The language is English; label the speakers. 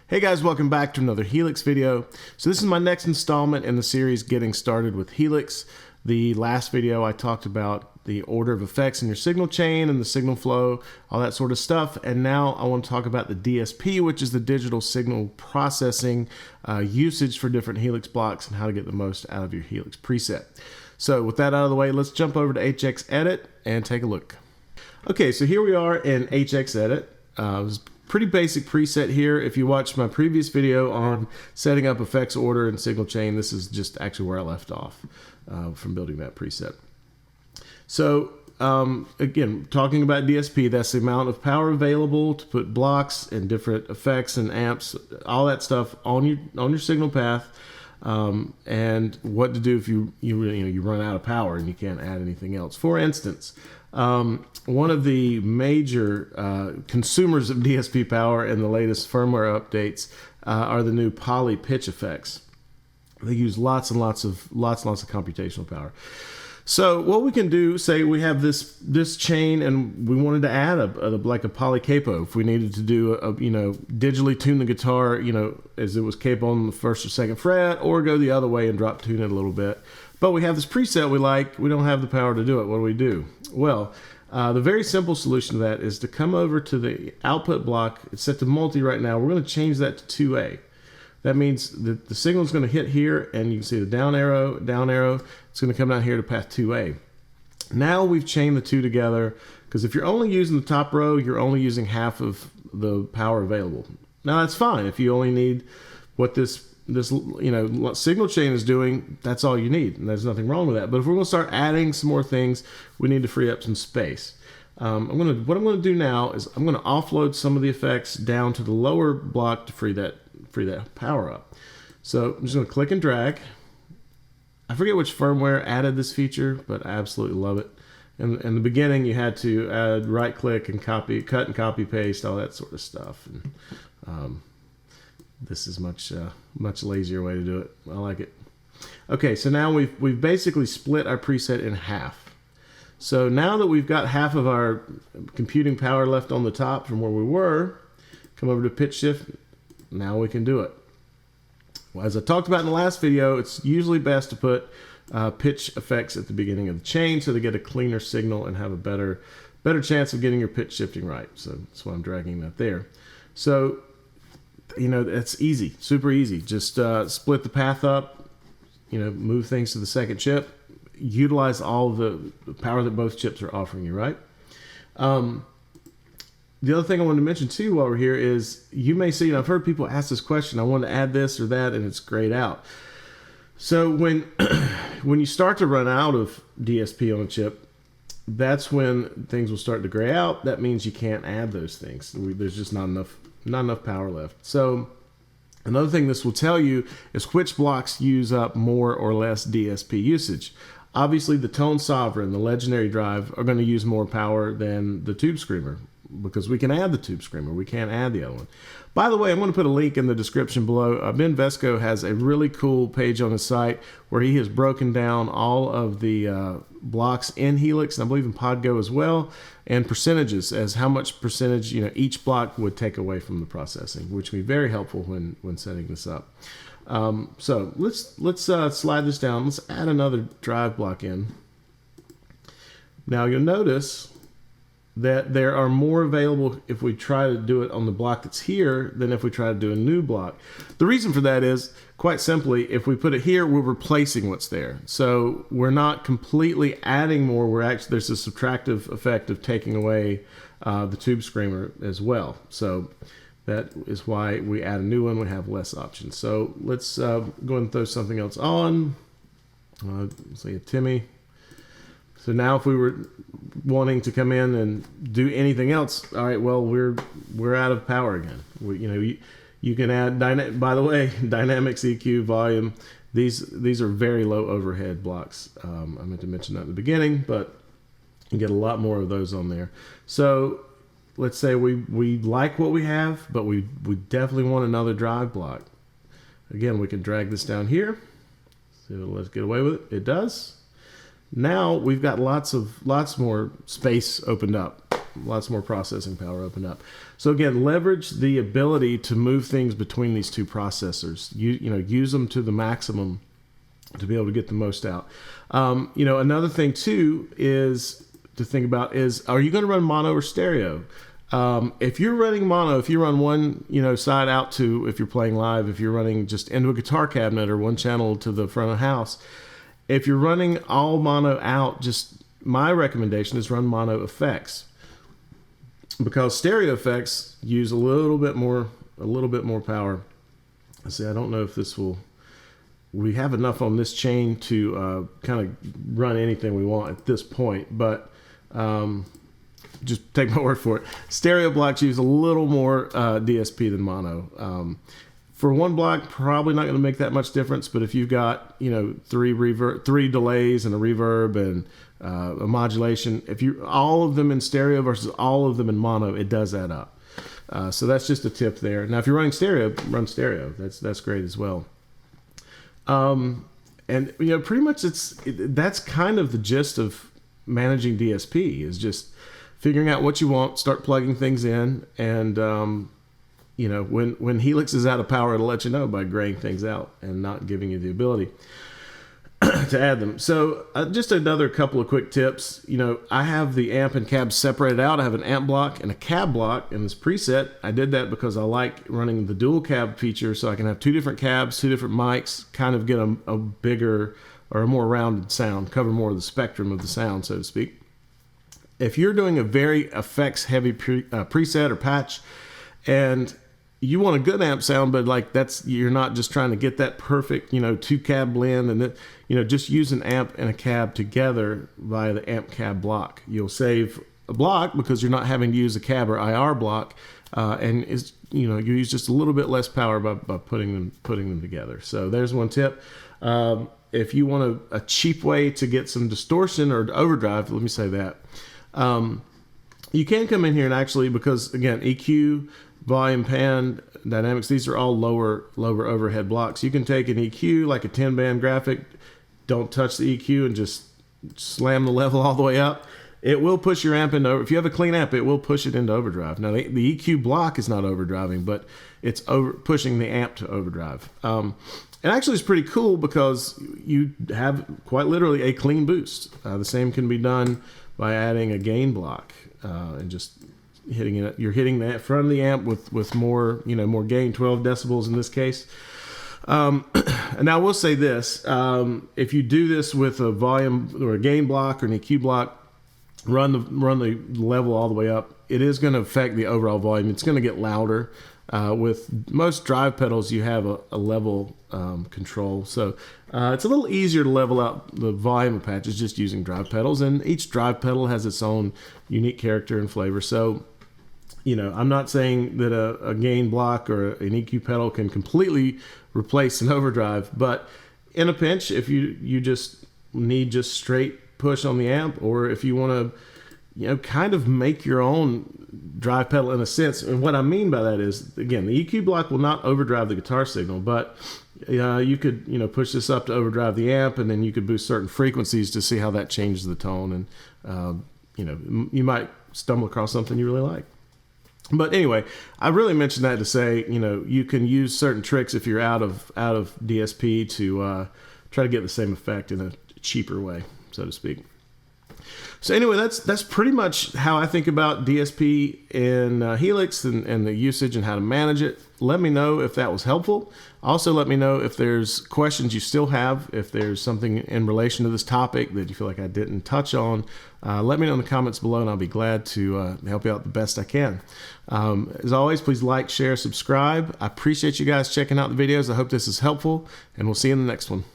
Speaker 1: Hey guys, welcome back to another Helix video. So this is my next installment in the series Getting Started with Helix. The last video I talked about the order of effects in your signal chain and the signal flow, all that sort of stuff. And now I want to talk about the DSP, which is the digital signal processing usage for different Helix blocks and how to get the most out of your Helix preset. So with that out of the way, let's jump over to HX Edit and take a look. Okay, so here we are in HX Edit. Pretty basic preset here. If you watched my previous video on setting up effects order and signal chain, this is just actually where I left off from building that preset. So again, talking about DSP, that's the amount of power available to put blocks and different effects and amps, all that stuff on your signal path, and what to do if you run out of power and you can't add anything else. For instance, one of the major consumers of DSP power in the latest firmware updates are the new poly pitch effects. They use lots and lots of computational power. So what we can do, say we have this chain and we wanted to add like a poly capo. If we needed to do digitally tune the guitar, as it was capo on the first or second fret, or go the other way and drop tune it a little bit. But we have this preset we like. We don't have the power to do it. What do? Well, the very simple solution to that is to come over to the output block. It's set to multi right now. We're going to change that to 2A. That means that the signal is going to hit here, and you can see the down arrow. It's going to come down here to path 2A. Now we've chained the two together, because if you're only using the top row, you're only using half of the power available. Now that's fine. If you only need what this signal chain is doing, that's all you need, and there's nothing wrong with that. But if we're going to start adding some more things, we need to free up some space. What I'm going to do now is I'm going to offload some of the effects down to the lower block to free that power up. So I'm just going to click and drag. I forget which firmware added this feature, but I absolutely love it. In the beginning, you had to add right click and copy, cut and copy paste, all that sort of stuff. And this is much lazier way to do it. I like it. Okay, so now we've basically split our preset in half. So now that we've got half of our computing power left on the top from where we were, come over to pitch shift. Now we can do it. Well, as I talked about in the last video, it's usually best to put pitch effects at the beginning of the chain so they get a cleaner signal and have a better chance of getting your pitch shifting right. So that's why I'm dragging that there. So it's easy, super easy. Just split the path up, move things to the second chip, utilize all the power that both chips are offering you, right? The other thing I wanted to mention too while we're here is you may see, I've heard people ask this question, I want to add this or that, and it's grayed out. So when you start to run out of DSP on a chip, that's when things will start to gray out. That means you can't add those things. There's just not enough power left. So another thing this will tell you is which blocks use up more or less DSP usage. Obviously the Tone Sovereign, the Legendary drive, are going to use more power than the Tube Screamer, because we can add the Tube Screamer. We can't add the other one. By the way, I'm going to put a link in the description below. Ben Vesco has a really cool page on his site where he has broken down all of the blocks in Helix, and I believe in Podgo as well, and percentages as how much percentage each block would take away from the processing, which would be very helpful when setting this up. So let's slide this down. Let's add another drive block in. Now you'll notice that there are more available if we try to do it on the block that's here than if we try to do a new block. The reason for that is, quite simply, if we put it here, we're replacing what's there. So we're not completely adding more, there's a subtractive effect of taking away the Tube Screamer as well. So that is why we add a new one, we have less options. So let's go ahead and throw something else on. Say a Timmy. So now if we were wanting to come in and do anything else, all right, well, we're out of power again. You can add, by the way, dynamics, EQ, volume. These are very low overhead blocks. I meant to mention that in the beginning, but you get a lot more of those on there. So let's say we like what we have, but we definitely want another drive block. Again, we can drag this down here. So let's get away with it. It does. Now we've got lots more space opened up. lots more processing power opened up. So again, leverage the ability to move things between these two processors. Use them to the maximum to be able to get the most out. Another thing too is to think about is, are you going to run mono or stereo? If you're running mono, if you run one, side out to, if you're playing live, if you're running just into a guitar cabinet or one channel to the front of the house, if you're running all mono out, just my recommendation is run mono effects, because stereo effects use a little bit more power. See, I don't know if we have enough on this chain to kind of run anything we want at this point, but just take my word for it. Stereo blocks use a little more DSP than mono. For one block, probably not going to make that much difference, but if you've got, 3 delays and a reverb and a modulation, if you all of them in stereo versus all of them in mono, it does add up. So that's just a tip there. Now, if you're running stereo, run stereo. That's great as well. And pretty much that's kind of the gist of managing DSP, is just figuring out what you want, start plugging things in, and when Helix is out of power, it'll let you know by graying things out and not giving you the ability to add them. So just another couple of quick tips. I have the amp and cab separated out. I have an amp block and a cab block in this preset. I did that because I like running the dual cab feature, so I can have 2 different cabs, 2 different mics, kind of get a bigger or a more rounded sound, cover more of the spectrum of the sound, so to speak. If you're doing a very effects heavy preset or patch, and you want a good amp sound, but you're not just trying to get that perfect, 2 cab blend, and just use an amp and a cab together via the amp cab block. You'll save a block because you're not having to use a cab or IR block, and you use just a little bit less power by putting them together. So there's one tip. If you want a cheap way to get some distortion or overdrive, let me say that. You can come in here and actually, because again, EQ, volume, pan, dynamics, these are all lower overhead blocks. You can take an EQ, like a 10-band graphic, don't touch the EQ, and just slam the level all the way up. It will push your amp into, if you have a clean amp, it will push it into overdrive. Now, the EQ block is not overdriving, but it's pushing the amp to overdrive. And actually, it's pretty cool because you have quite literally a clean boost. The same can be done by adding a gain block and just hitting it. You're hitting the front of the amp with more, more gain, 12 decibels in this case. And now I will say this: if you do this with a volume or a gain block or an EQ block, run the level all the way up, it is going to affect the overall volume. It's going to get louder. With most drive pedals, you have a level control, so it's a little easier to level out the volume of patches just using drive pedals, and each drive pedal has its own unique character and flavor. So, I'm not saying that a gain block or an EQ pedal can completely replace an overdrive, but in a pinch, if you just need just straight push on the amp, or if you want to kind of make your own drive pedal in a sense. And what I mean by that is, again, the EQ block will not overdrive the guitar signal, but you could, push this up to overdrive the amp, and then you could boost certain frequencies to see how that changes the tone. And, you might stumble across something you really like. But anyway, I really mentioned that to say, you can use certain tricks if you're out of DSP to try to get the same effect in a cheaper way, so to speak. So anyway, that's pretty much how I think about DSP in Helix and the usage and how to manage it. Let me know if that was helpful. Also, let me know if there's questions you still have, if there's something in relation to this topic that you feel like I didn't touch on. Let me know in the comments below, and I'll be glad to help you out the best I can. As always, please like, share, subscribe. I appreciate you guys checking out the videos. I hope this is helpful, and we'll see you in the next one.